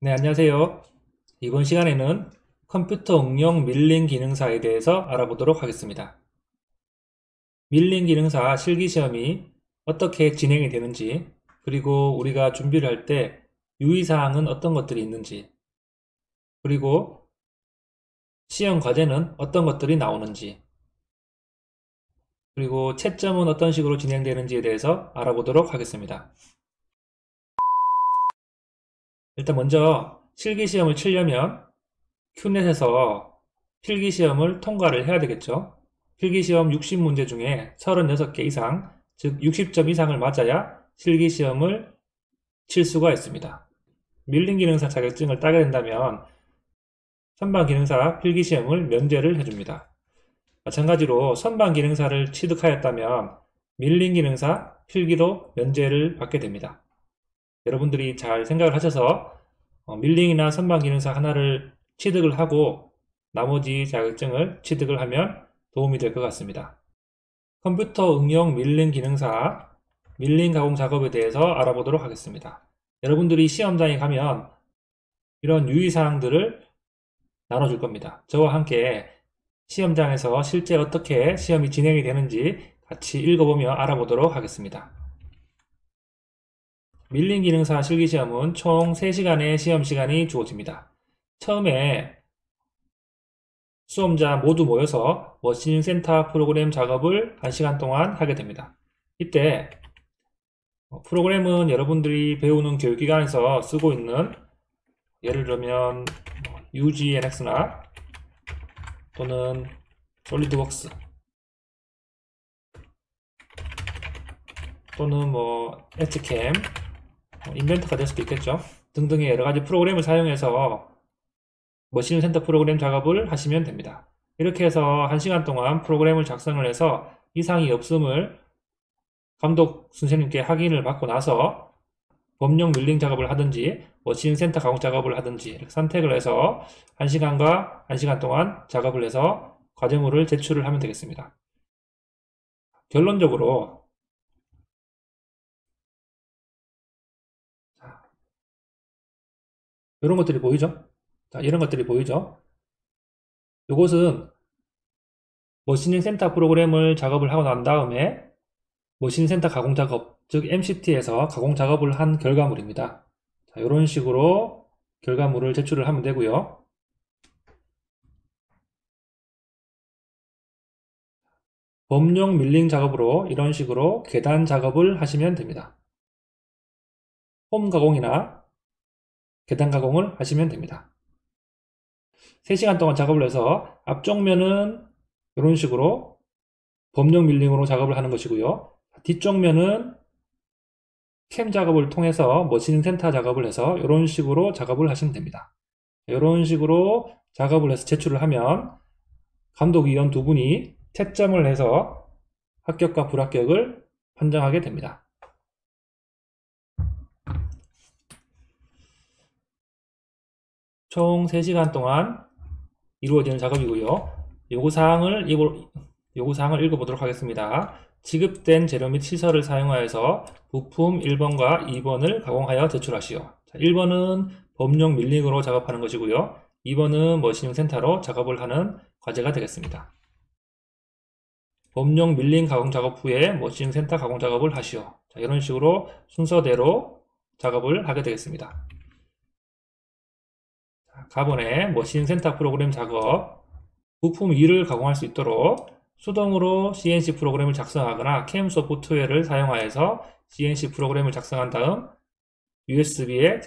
네, 안녕하세요. 이번 시간에는 컴퓨터 응용 밀링 기능사에 대해서 알아보도록 하겠습니다. 밀링 기능사 실기시험이 어떻게 진행이 되는지, 그리고 우리가 준비를 할 때 유의사항은 어떤 것들이 있는지, 그리고 시험 과제는 어떤 것들이 나오는지, 그리고 채점은 어떤 식으로 진행되는지에 대해서 알아보도록 하겠습니다. 일단 먼저 실기시험을 치려면 큐넷에서 필기시험을 통과를 해야 되겠죠. 필기시험 60문제 중에 36개 이상, 즉 60점 이상을 맞아야 실기시험을 칠 수가 있습니다. 밀링 기능사 자격증을 따게 된다면 선반 기능사 필기시험을 면제를 해줍니다. 마찬가지로 선반 기능사를 취득하였다면 밀링 기능사 필기도 면제를 받게 됩니다. 여러분들이 잘 생각을 하셔서 밀링이나 선반 기능사 하나를 취득을 하고 나머지 자격증을 취득을 하면 도움이 될 것 같습니다. 컴퓨터 응용 밀링 기능사, 밀링 가공 작업에 대해서 알아보도록 하겠습니다. 여러분들이 시험장에 가면 이런 유의사항들을 나눠줄 겁니다. 저와 함께 시험장에서 실제 어떻게 시험이 진행이 되는지 같이 읽어보며 알아보도록 하겠습니다. 밀링 기능사 실기시험은 총 3시간의 시험시간이 주어집니다. 처음에 수험자 모두 모여서 머신 센터 프로그램 작업을 1시간 동안 하게 됩니다. 이때 프로그램은 여러분들이 배우는 교육기관에서 쓰고 있는 예를 들면 UGNX나 또는 솔리드웍스 또는 엣지캠, 인벤터가 될 수도 있겠죠. 등등의 여러가지 프로그램을 사용해서 머신 센터 프로그램 작업을 하시면 됩니다. 이렇게 해서 1시간 동안 프로그램을 작성을 해서 이상이 없음을 감독 선생님께 확인을 받고 나서 범용 밀링 작업을 하든지 머신 센터 가공 작업을 하든지 이렇게 선택을 해서 1시간과 1시간 동안 작업을 해서 과제물을 제출을 하면 되겠습니다. 결론적으로 이런 것들이 보이죠? 자, 이런 것들이 보이죠? 이것은 머신링 센터 프로그램을 작업을 하고 난 다음에 머신 센터 가공 작업, 즉 MCT에서 가공 작업을 한 결과물입니다. 자, 이런 식으로 결과물을 제출을 하면 되고요. 범용 밀링 작업으로 이런 식으로 계단 작업을 하시면 됩니다. 홈 가공이나 계단 가공을 하시면 됩니다. 3시간 동안 작업을 해서 앞쪽 면은 이런 식으로 범용 밀링으로 작업을 하는 것이고요. 뒤쪽 면은 캠 작업을 통해서 머신 센터 작업을 해서 이런 식으로 작업을 하시면 됩니다. 이런 식으로 작업을 해서 제출을 하면 감독위원 두 분이 채점을 해서 합격과 불합격을 판정하게 됩니다. 총 3시간 동안 이루어지는 작업이고요. 요구사항을 읽어보도록 하겠습니다. 지급된 재료 및 시설을 사용하여서 부품 1번과 2번을 가공하여 제출하시오. 자, 1번은 범용 밀링으로 작업하는 것이고요. 2번은 머신 센터로 작업을 하는 과제가 되겠습니다. 범용 밀링 가공 작업 후에 머신 센터 가공 작업을 하시오. 자, 이런 식으로 순서대로 작업을 하게 되겠습니다. 가번에 머신 센터 프로그램 작업, 부품 2를 가공할 수 있도록 수동으로 CNC 프로그램을 작성하거나 캠 소프트웨어를 사용하여서 CNC 프로그램을 작성한 다음 USB에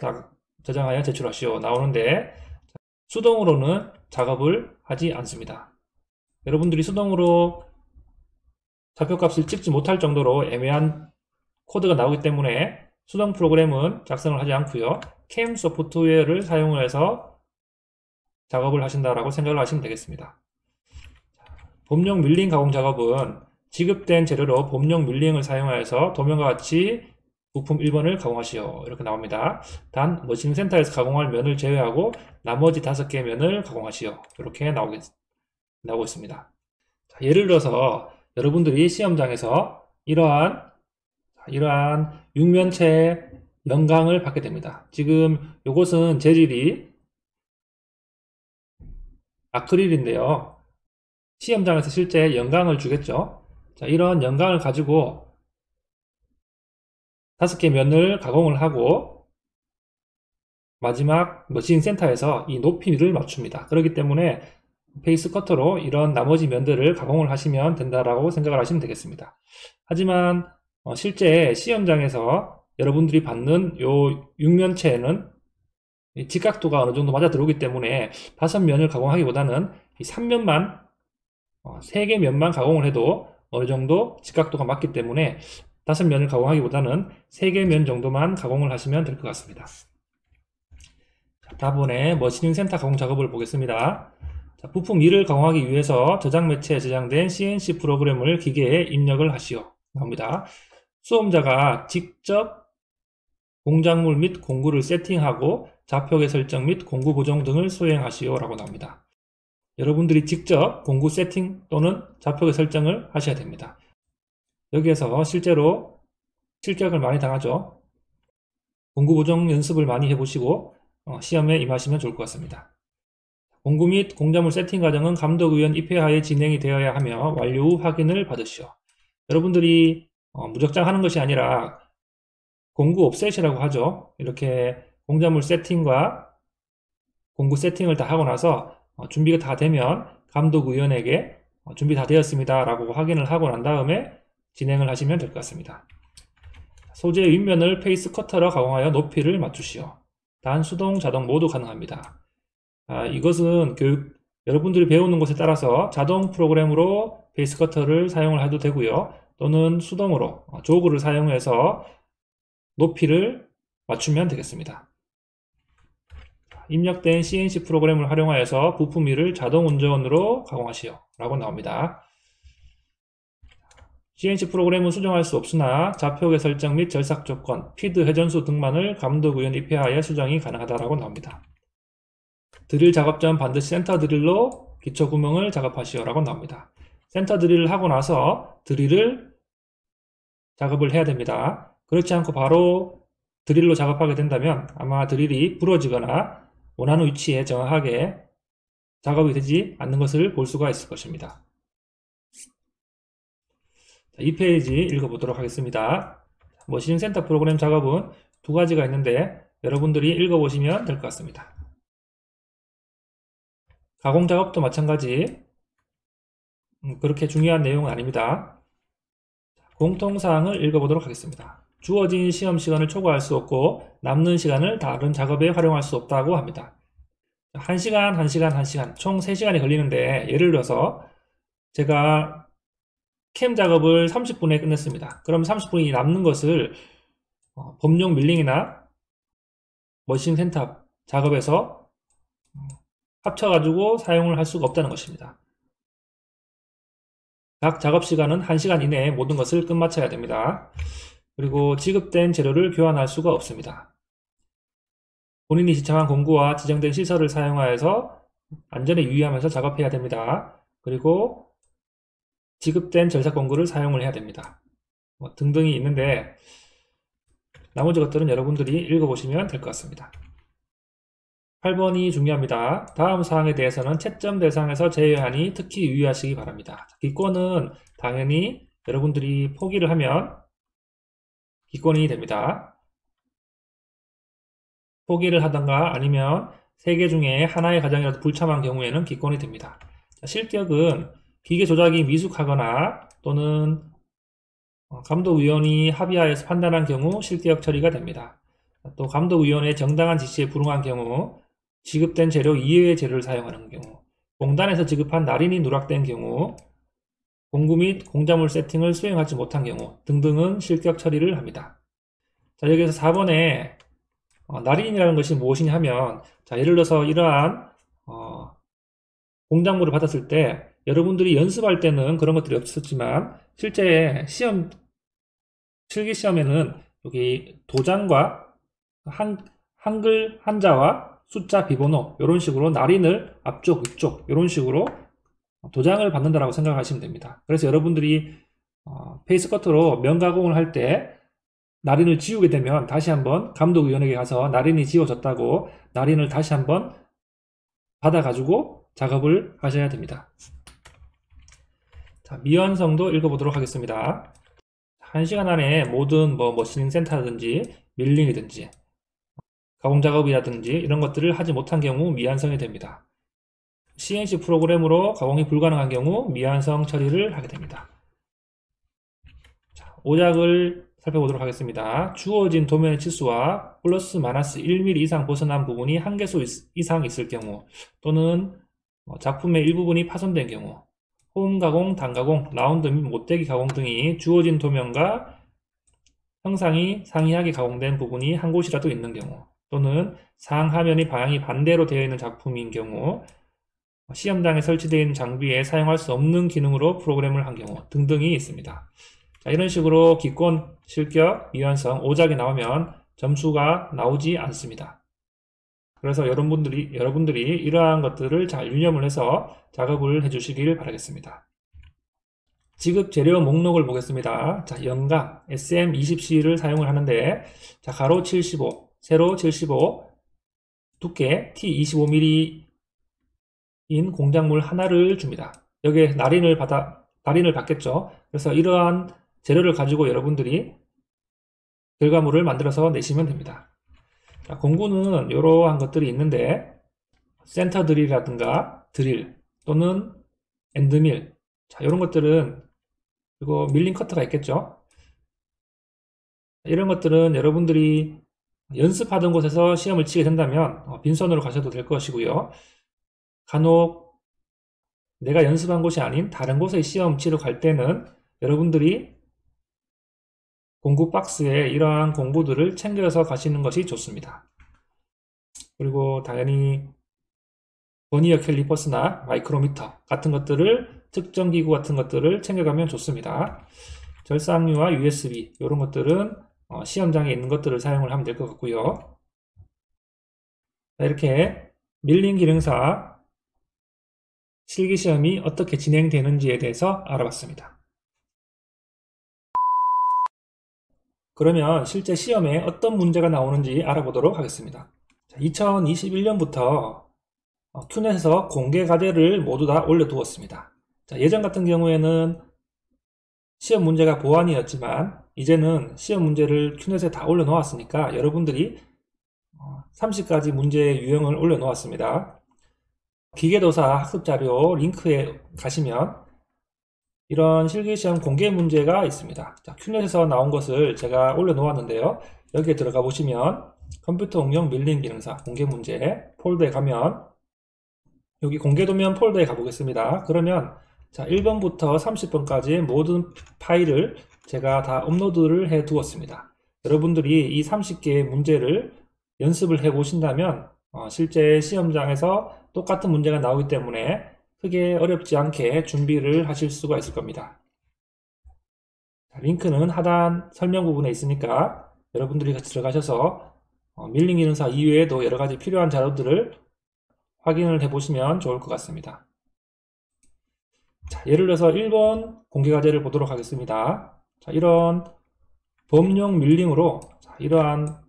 저장하여 제출하시오 나오는데, 수동으로는 작업을 하지 않습니다. 여러분들이 수동으로 좌표값을 찍지 못할 정도로 애매한 코드가 나오기 때문에 수동 프로그램은 작성을 하지 않고요. 캠 소프트웨어를 사용해서 작업을 하신다라고 생각을 하시면 되겠습니다. 범용 밀링 가공 작업은 지급된 재료로 범용 밀링을 사용하여서 도면과 같이 부품 1번을 가공하시오. 이렇게 나옵니다. 단 머신 센터에서 가공할 면을 제외하고 나머지 5개의 면을 가공하시오. 이렇게 나오고 있습니다. 자, 예를 들어서 여러분들이 시험장에서 이러한 육면체 연강을 받게 됩니다. 지금 이것은 재질이 아크릴인데요. 시험장에서 실제 연강을 주겠죠. 자, 이런 연강을 가지고 5개 면을 가공을 하고 마지막 머신 센터에서 이 높이를 맞춥니다. 그렇기 때문에 페이스 커터로 이런 나머지 면들을 가공을 하시면 된다라고 생각을 하시면 되겠습니다. 하지만 실제 시험장에서 여러분들이 받는 요 육면체에는 직각도가 어느 정도 맞아 들어오기 때문에 5면을 가공하기보다는 이 3면만 3개 면만 가공을 해도 어느 정도 직각도가 맞기 때문에 5면을 가공하기보다는 3개 면 정도만 가공을 하시면 될 것 같습니다. 자, 다음번에 머시닝 센터 가공 작업을 보겠습니다. 자, 부품 2를 가공하기 위해서 저장 매체에 저장된 CNC 프로그램을 기계에 입력을 하시오. 나옵니다. 수험자가 직접 공작물 및 공구를 세팅하고 좌표계 설정 및 공구 보정 등을 수행하시오 라고 나옵니다. 여러분들이 직접 공구 세팅 또는 좌표계 설정을 하셔야 됩니다. 여기에서 실제로 실격을 많이 당하죠. 공구 보정 연습을 많이 해보시고 시험에 임하시면 좋을 것 같습니다. 공구 및 공작물 세팅 과정은 감독위원 입회하에 진행이 되어야 하며 완료 후 확인을 받으시오. 여러분들이 무작정 하는 것이 아니라 공구 옵셋이라고 하죠. 이렇게 공작물 세팅과 공구 세팅을 다 하고 나서 준비가 다 되면 감독위원에게 준비 다 되었습니다 라고 확인을 하고 난 다음에 진행을 하시면 될 것 같습니다. 소재 윗면을 페이스 커터로 가공하여 높이를 맞추시오. 단 수동 자동 모두 가능합니다. 이것은 여러분들이 배우는 것에 따라서 자동 프로그램으로 페이스 커터를 사용을 해도 되고요. 또는 수동으로 조그를 사용해서 높이를 맞추면 되겠습니다. 입력된 CNC 프로그램을 활용하여서 부품 위를 자동 운전으로 가공하시오 라고 나옵니다. CNC 프로그램은 수정할 수 없으나 좌표계 설정 및 절삭 조건, 피드 회전수 등만을 감독위원 입회하에 수정이 가능하다라고 나옵니다. 드릴 작업 전 반드시 센터 드릴로 기초 구멍을 작업하시오 라고 나옵니다. 센터 드릴을 하고 나서 드릴을 작업을 해야 됩니다. 그렇지 않고 바로 드릴로 작업하게 된다면 아마 드릴이 부러지거나 원하는 위치에 정확하게 작업이 되지 않는 것을 볼 수가 있을 것입니다. 자, 이 페이지 읽어보도록 하겠습니다. 머시닝 센터 프로그램 작업은 2가지가 있는데 여러분들이 읽어보시면 될 것 같습니다. 가공 작업도 마찬가지 그렇게 중요한 내용은 아닙니다. 공통사항을 읽어보도록 하겠습니다. 주어진 시험 시간을 초과할 수 없고 남는 시간을 다른 작업에 활용할 수 없다고 합니다. 1시간, 1시간, 1시간 총 3시간이 걸리는데 예를 들어서 제가 캠 작업을 30분에 끝냈습니다. 그럼 30분이 남는 것을 범용 밀링이나 머신 센터 작업에서 합쳐가지고 사용을 할 수가 없다는 것입니다. 각 작업 시간은 1시간 이내에 모든 것을 끝마쳐야 됩니다. 그리고 지급된 재료를 교환할 수가 없습니다. 본인이 지참한 공구와 지정된 시설을 사용하여서 안전에 유의하면서 작업해야 됩니다. 그리고 지급된 절삭 공구를 사용을 해야 됩니다. 등등이 있는데 나머지 것들은 여러분들이 읽어보시면 될 것 같습니다. 8번이 중요합니다. 다음 사항에 대해서는 채점 대상에서 제외하니 특히 유의하시기 바랍니다. 기권은 당연히 여러분들이 포기를 하면 기권이 됩니다. 포기를 하던가 아니면 3개 중에 하나의 가장이라도 불참한 경우에는 기권이 됩니다. 실격은 기계 조작이 미숙하거나 또는 감독위원이 합의하여서 판단한 경우 실격 처리가 됩니다. 또 감독위원회의 정당한 지시에 불응한 경우, 지급된 재료 이외의 재료를 사용하는 경우, 공단에서 지급한 날인이 누락된 경우, 공구 및 공작물 세팅을 수행하지 못한 경우 등등은 실격 처리를 합니다. 자, 여기에서 4번에 날인이라는 것이 무엇이냐 하면, 자, 예를 들어서 이러한 공작물을 받았을 때 여러분들이 연습할 때는 그런 것들이 없었지만 실제 시험 실기시험에는 여기 도장과 한글 한자와 숫자 비번호 이런 식으로 날인을 앞쪽 위쪽 이런 식으로 도장을 받는다라고 생각하시면 됩니다. 그래서 여러분들이 페이스 커터로 면 가공을 할 때 날인을 지우게 되면 다시 한번 감독위원에게 가서 날인이 지워졌다고 날인을 다시 한번 받아가지고 작업을 하셔야 됩니다. 자, 미완성도 읽어보도록 하겠습니다. 1시간 안에 모든 머신링 센터라든지 밀링이든지 가공작업이라든지 이런 것들을 하지 못한 경우 미완성이 됩니다. CNC 프로그램으로 가공이 불가능한 경우 미완성 처리를 하게 됩니다. 자, 오작을 살펴보도록 하겠습니다. 주어진 도면의 치수와 플러스 마이너스 1mm 이상 벗어난 부분이 한 개수 이상 있을 경우, 또는 작품의 일부분이 파손된 경우, 홈 가공, 단 가공, 라운드 및 못대기 가공 등이 주어진 도면과 형상이 상이하게 가공된 부분이 한 곳이라도 있는 경우, 또는 상하면의 방향이 반대로 되어 있는 작품인 경우, 시험장에 설치되어 있는 장비에 사용할 수 없는 기능으로 프로그램을 한 경우 등등이 있습니다. 자, 이런 식으로 기권, 실격, 미완성, 오작이 나오면 점수가 나오지 않습니다. 그래서 여러분들이 이러한 것들을 잘 유념을 해서 작업을 해주시길 바라겠습니다. 지급 재료 목록을 보겠습니다. 자, 영감 SM20C를 사용을 하는데, 자, 가로 75, 세로 75, 두께 T25mm인 공작물 하나를 줍니다. 여기에 날인을 받겠죠. 그래서 이러한 재료를 가지고 여러분들이 결과물을 만들어서 내시면 됩니다. 자, 공구는 이러한 것들이 있는데, 센터 드릴이라든가 드릴 또는 엔드밀, 자, 이런 것들은, 그리고 밀링 커터가 있겠죠. 이런 것들은 여러분들이 연습하던 곳에서 시험을 치게 된다면 빈손으로 가셔도 될 것이고요. 간혹 내가 연습한 곳이 아닌 다른 곳에 시험 치러 갈 때는 여러분들이 공구 박스에 이러한 공구들을 챙겨서 가시는 것이 좋습니다. 그리고 당연히 버니어 캘리퍼스나 마이크로미터 같은 것들을, 측정기구 같은 것들을 챙겨가면 좋습니다. 절삭류와 USB 이런 것들은 시험장에 있는 것들을 사용을 하면 될 것 같고요. 이렇게 밀링 기능사 실기시험이 어떻게 진행되는지에 대해서 알아봤습니다. 그러면 실제 시험에 어떤 문제가 나오는지 알아보도록 하겠습니다. 2021년부터 큐넷에서 공개 과제를 모두 다 올려두었습니다. 자, 예전 같은 경우에는 시험 문제가 보안이었지만 이제는 시험 문제를 큐넷에 다 올려놓았으니까 여러분들이 30가지 문제의 유형을 올려놓았습니다. 기계도사 학습자료 링크에 가시면 이런 실기시험 공개 문제가 있습니다. 자, 큐넷에서 나온 것을 제가 올려놓았는데요. 여기에 들어가 보시면 컴퓨터 응용 밀링 기능사 공개 문제 폴더에 가면 여기 공개도면 폴더에 가보겠습니다. 그러면 자, 1번부터 30번까지 모든 파일을 제가 다 업로드를 해 두었습니다. 여러분들이 이 30개의 문제를 연습을 해 보신다면 실제 시험장에서 똑같은 문제가 나오기 때문에 크게 어렵지 않게 준비를 하실 수가 있을 겁니다. 자, 링크는 하단 설명 부분에 있으니까 여러분들이 같이 들어가셔서 밀링 기능사 이외에도 여러가지 필요한 자료들을 확인을 해 보시면 좋을 것 같습니다. 자, 예를 들어서 1번 공개과제를 보도록 하겠습니다. 자, 이런 범용 밀링으로 이러한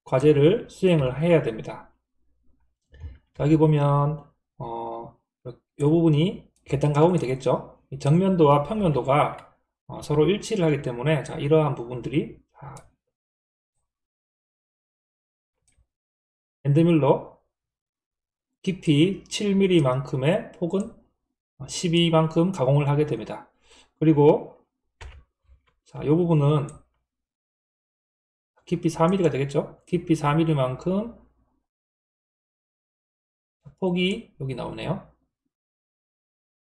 과제를 수행을 해야 됩니다. 자, 여기 보면 이 부분이 계단 가공이 되겠죠. 정면도와 평면도가 서로 일치를 하기 때문에 자, 이러한 부분들이 엔드밀로 깊이 7mm만큼의 폭은 12만큼 가공을 하게 됩니다. 그리고 자, 이 부분은 깊이 4mm가 되겠죠. 깊이 4mm만큼 폭이 여기 나오네요.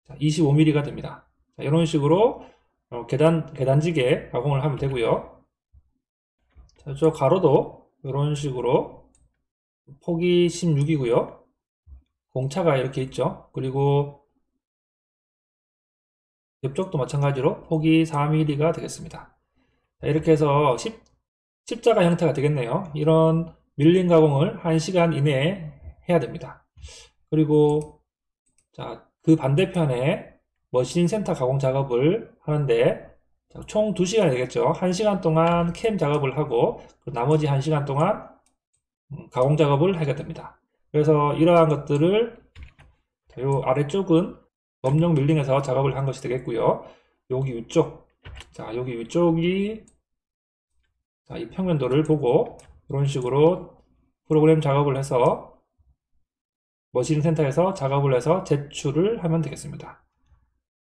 25mm가 됩니다. 자, 이런 식으로 계단지게 가공을 하면 되고요. 자, 저 가로도 이런 식으로 폭이 16이고요. 공차가 이렇게 있죠. 그리고 옆쪽도 마찬가지로 폭이 4mm가 되겠습니다. 자, 이렇게 해서 십자가 형태가 되겠네요. 이런 밀링 가공을 1시간 이내에 해야 됩니다. 그리고 자, 그 반대편에 머신 센터 가공 작업을 하는데 자, 총 2시간이 되겠죠. 1시간 동안 캠 작업을 하고 나머지 1시간 동안 가공 작업을 하게 됩니다. 그래서 이러한 것들을 요 아래쪽은 범용 밀링에서 작업을 한 것이 되겠고요. 여기 위쪽, 자 여기 위쪽이 자, 이 평면도를 보고 이런 식으로 프로그램 작업을 해서 머신 센터에서 작업을 해서 제출을 하면 되겠습니다.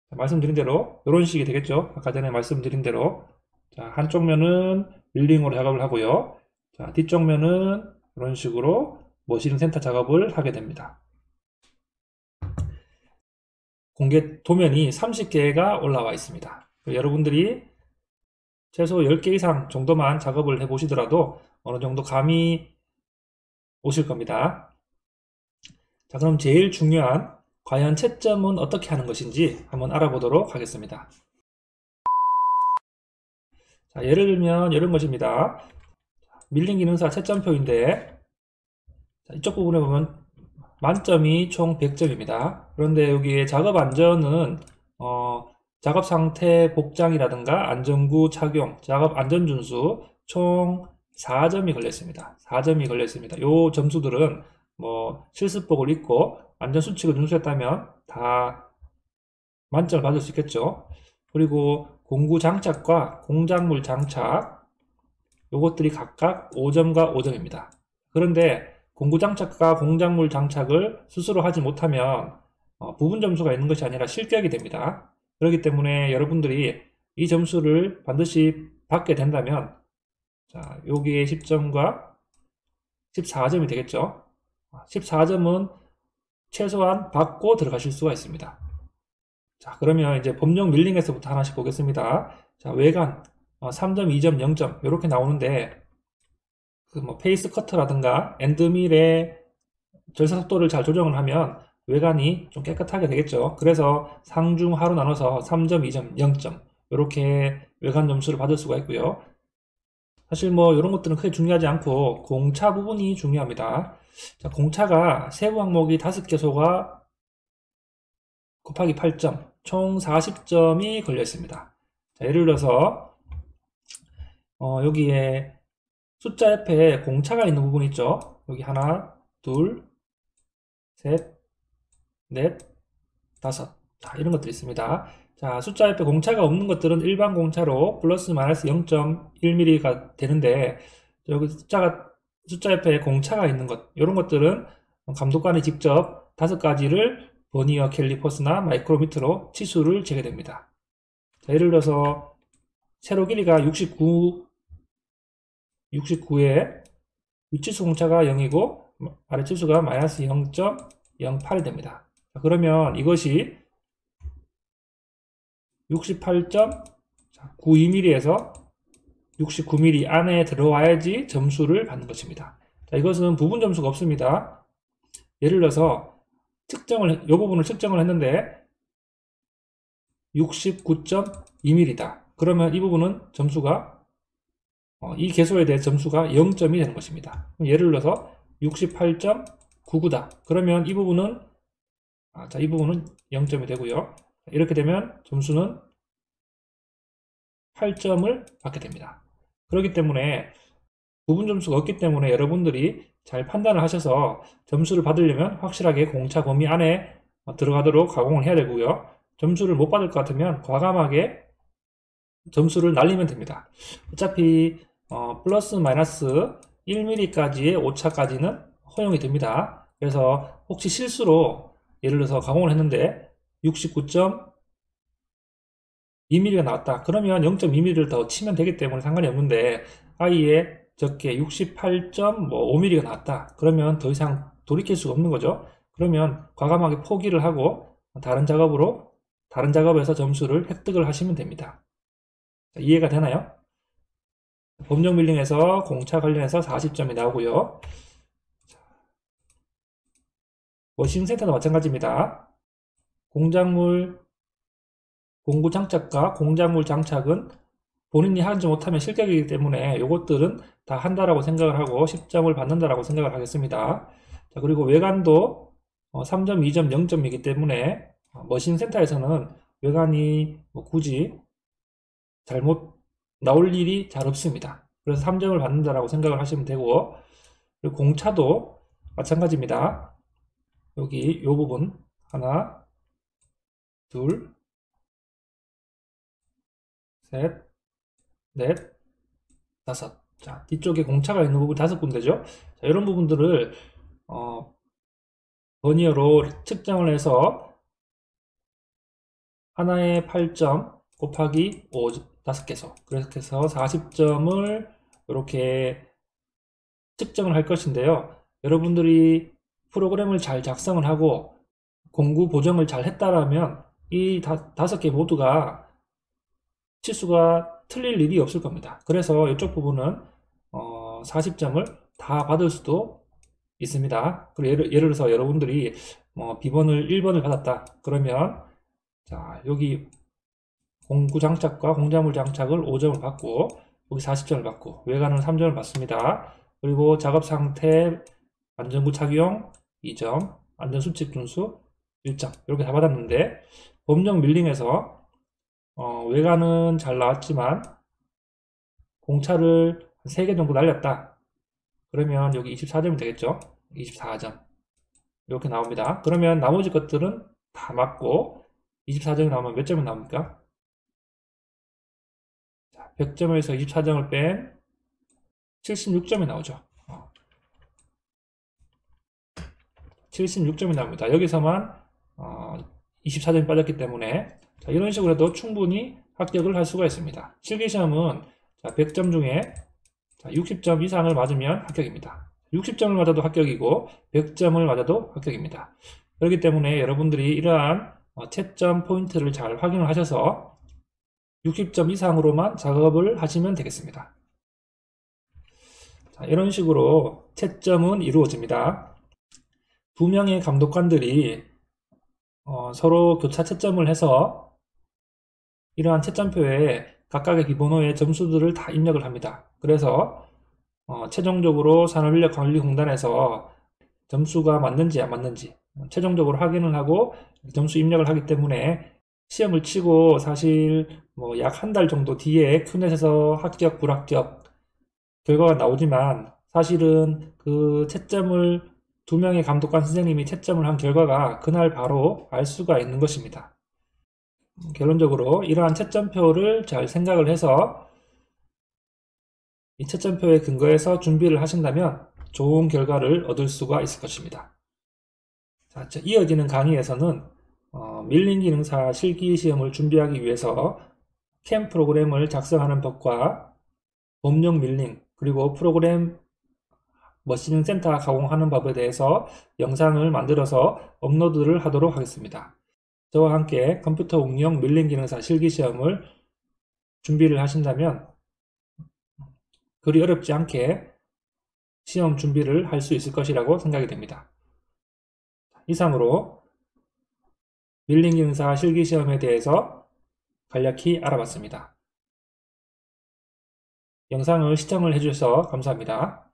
자, 말씀드린 대로 이런 식이 되겠죠. 아까 전에 말씀드린 대로 자, 한쪽 면은 밀링으로 작업을 하고요. 자, 뒤쪽 면은 이런 식으로 머신 센터 작업을 하게 됩니다. 공개 도면이 30개가 올라와 있습니다. 여러분들이 최소 10개 이상 정도만 작업을 해 보시더라도 어느 정도 감이 오실 겁니다. 자, 그럼 제일 중요한 과연 채점은 어떻게 하는 것인지 한번 알아보도록 하겠습니다. 자, 예를 들면 이런 것입니다. 밀링 기능사 채점표인데 자, 이쪽 부분에 보면 만점이 총 100점입니다. 그런데 여기에 작업 안전은 작업 상태 복장이라든가 안전구 착용, 작업 안전준수 총 4점이 걸렸습니다. 4점이 걸렸습니다. 요 점수들은 뭐 실습복을 입고 안전수칙을 준수했다면 다 만점을 받을 수 있겠죠. 그리고 공구 장착과 공작물 장착 요것들이 각각 5점과 5점입니다. 그런데 공구 장착과 공작물 장착을 스스로 하지 못하면 부분 점수가 있는 것이 아니라 실격이 됩니다. 그렇기 때문에 여러분들이 이 점수를 반드시 받게 된다면 자, 여기에 10점과 14점이 되겠죠. 14점은 최소한 받고 들어가실 수가 있습니다. 자, 그러면 이제 범용 밀링에서부터 하나씩 보겠습니다. 자, 외관 3점, 2점, 0점 이렇게 나오는데 그 뭐 페이스 커터라든가 엔드밀의 절사 속도를 잘 조정을 하면 외관이 좀 깨끗하게 되겠죠. 그래서 상중하로 나눠서 3점, 2점, 0점 이렇게 외관 점수를 받을 수가 있고요. 사실 뭐 이런 것들은 크게 중요하지 않고 공차 부분이 중요합니다. 자, 공차가 세부 항목이 5개소가 곱하기 8점 총 40점이 걸려 있습니다. 자, 예를 들어서 여기에 숫자 옆에 공차가 있는 부분 있죠. 여기 하나, 둘, 셋, 넷, 다섯. 자, 이런 것들이 있습니다. 자, 숫자 옆에 공차가 없는 것들은 일반 공차로 플러스 마이너스 0.1mm가 되는데 여기 숫자 옆에 공차가 있는 것 이런 것들은 감독관이 직접 5가지를 버니어 캘리퍼스나 마이크로미터로 치수를 재게 됩니다. 자, 예를 들어서 세로 길이가 69에 위치수 공차가 0이고 아래 치수가 마이너스 0.08이 됩니다. 자, 그러면 이것이 68.92mm에서 69mm 안에 들어와야지 점수를 받는 것입니다. 자, 이것은 부분 점수가 없습니다. 예를 들어서 이 부분을 측정을 했는데 69.2mm다. 그러면 이 부분은 점수가 이 개소에 대해 점수가 0점이 되는 것입니다. 예를 들어서 68.99다. 그러면 이 부분은 이 부분은 0점이 되고요. 이렇게 되면 점수는 8점을 받게 됩니다. 그렇기 때문에 부분 점수가 없기 때문에 여러분들이 잘 판단을 하셔서 점수를 받으려면 확실하게 공차 범위 안에 들어가도록 가공을 해야 되고요. 점수를 못 받을 것 같으면 과감하게 점수를 날리면 됩니다. 어차피 플러스 마이너스 1mm까지의 오차까지는 허용이 됩니다. 그래서 혹시 실수로 예를 들어서 가공을 했는데 69.2mm가 나왔다. 그러면 0.2mm를 더 치면 되기 때문에 상관이 없는데 아예 적게 68.5mm가 나왔다. 그러면 더 이상 돌이킬 수가 없는 거죠. 그러면 과감하게 포기를 하고 다른 작업에서 점수를 획득을 하시면 됩니다. 자, 이해가 되나요? 범용 밀링에서 공차 관련해서 40점이 나오고요. 머신 센터도 마찬가지입니다. 공작물 공구 장착과 공작물 장착은 본인이 하지 못하면 실격이기 때문에 이것들은 다 한다라고 생각을 하고 10점을 받는다라고 생각을 하겠습니다. 자, 그리고 외관도 3점, 2점, 0점이기 때문에 머신 센터에서는 외관이 뭐 굳이 잘못 나올 일이 잘 없습니다. 그래서 3점을 받는다라고 생각을 하시면 되고, 그리고 공차도 마찬가지입니다. 여기 이 부분 하나, 둘, 셋, 넷, 다섯. 자, 뒤쪽에 공차가 있는 부분 5군데죠. 자, 이런 부분들을 버니어로 측정을 해서 하나에 8점 곱하기 5, 5개소. 그렇게 해서 40점을 이렇게 측정을 할 것인데요. 여러분들이 프로그램을 잘 작성을 하고 공구 보정을 잘 했다라면 이 5개 모두가 치수가 틀릴 일이 없을 겁니다. 그래서 이쪽 부분은 40점을 다 받을 수도 있습니다. 그리고 예를 들어서 여러분들이 B번을 1번을 받았다. 그러면 자, 여기 공구 장착과 공작물 장착을 5점을 받고 여기 40점을 받고 외관은 3점을 받습니다. 그리고 작업 상태 안전구 착용 2점, 안전수칙 준수 1점 이렇게 다 받았는데 법령 밀링에서 외관은 잘 나왔지만 공차를 한 3개 정도 날렸다. 그러면 여기 24점이 되겠죠. 24점 이렇게 나옵니다. 그러면 나머지 것들은 다 맞고 24점이 나오면 몇 점이 나옵니까? 100점에서 24점을 뺀 76점이 나오죠. 76점이 나옵니다. 여기서만 24점이 빠졌기 때문에 자, 이런 식으로 해도 충분히 합격을 할 수가 있습니다. 실기시험은 100점 중에 60점 이상을 맞으면 합격입니다. 60점을 맞아도 합격이고 100점을 맞아도 합격입니다. 그렇기 때문에 여러분들이 이러한 채점 포인트를 잘 확인을 하셔서 60점 이상으로만 작업을 하시면 되겠습니다. 자, 이런 식으로 채점은 이루어집니다. 2명의 감독관들이 서로 교차 채점을 해서 이러한 채점표에 각각의 기본호의 점수들을 다 입력을 합니다. 그래서 최종적으로 산업인력관리공단에서 점수가 맞는지 안 맞는지 최종적으로 확인을 하고 점수 입력을 하기 때문에 시험을 치고 사실 약 한 달 정도 뒤에 큐넷에서 합격, 불합격 결과가 나오지만 사실은 그 채점을 2명의 감독관 선생님이 채점을 한 결과가 그날 바로 알 수가 있는 것입니다. 결론적으로 이러한 채점표를 잘 생각을 해서 이 채점표에 근거해서 준비를 하신다면 좋은 결과를 얻을 수가 있을 것입니다. 자, 이어지는 강의에서는 밀링 기능사 실기시험을 준비하기 위해서 캠 프로그램을 작성하는 법과 법용 밀링 그리고 프로그램 머신링 센터 가공하는 법에 대해서 영상을 만들어서 업로드를 하도록 하겠습니다. 저와 함께 컴퓨터 응용 밀링 기능사 실기시험을 준비를 하신다면 그리 어렵지 않게 시험 준비를 할 수 있을 것이라고 생각이 됩니다. 이상으로 밀링 기능사 실기시험에 대해서 간략히 알아봤습니다. 영상을 시청을 해주셔서 감사합니다.